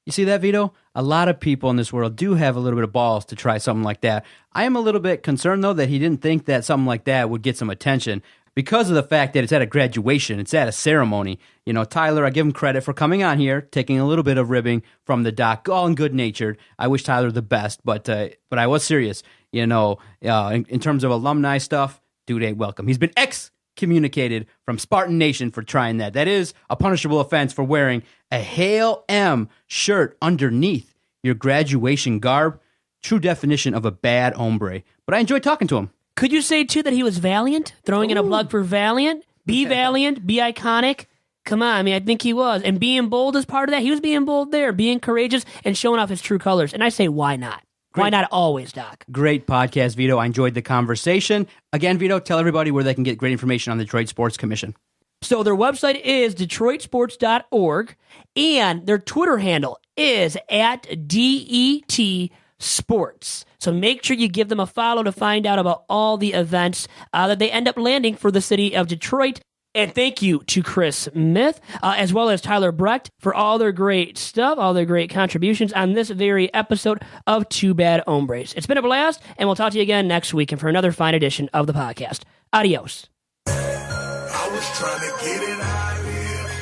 You see that, Vito? A lot of people in this world do have a little bit of balls to try something like that. I am a little bit concerned, though, that he didn't think that something like that would get some attention because of the fact that it's at a graduation, it's at a ceremony. You know, Tyler, I give him credit for coming on here, taking a little bit of ribbing from the doc, all in good-natured. I wish Tyler the best, but I was serious. You know, in terms of alumni stuff, dude ain't welcome. He's been excommunicated from Spartan Nation for trying that. That is a punishable offense for wearing a Hail M shirt underneath your graduation garb. True definition of a bad hombre. But I enjoyed talking to him. Could you say, too, that he was valiant? Throwing in a plug for valiant? Be valiant, be iconic. Come on, I mean, I think he was. And being bold is part of that. He was being bold there, being courageous, and showing off his true colors. And I say, why not? Why not always, Doc? Great podcast, Vito. I enjoyed the conversation. Again, Vito, tell everybody where they can get great information on the Detroit Sports Commission. So their website is DetroitSports.org, and their Twitter handle is @DET Sports. So make sure you give them a follow to find out about all the events that they end up landing for the city of Detroit. And thank you to Kris Smith, as well as Tyler Brecht, for all their great stuff, all their great contributions on this very episode of Two Bad Hombres. It's been a blast, and we'll talk to you again next week and for another fine edition of the podcast. Adios. I was trying to get it how I live.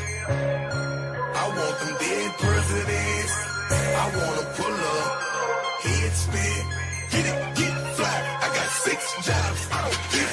I want them dead presidents. I want to pull up, head spin, get it, get fly. I got 6 jobs, I don't give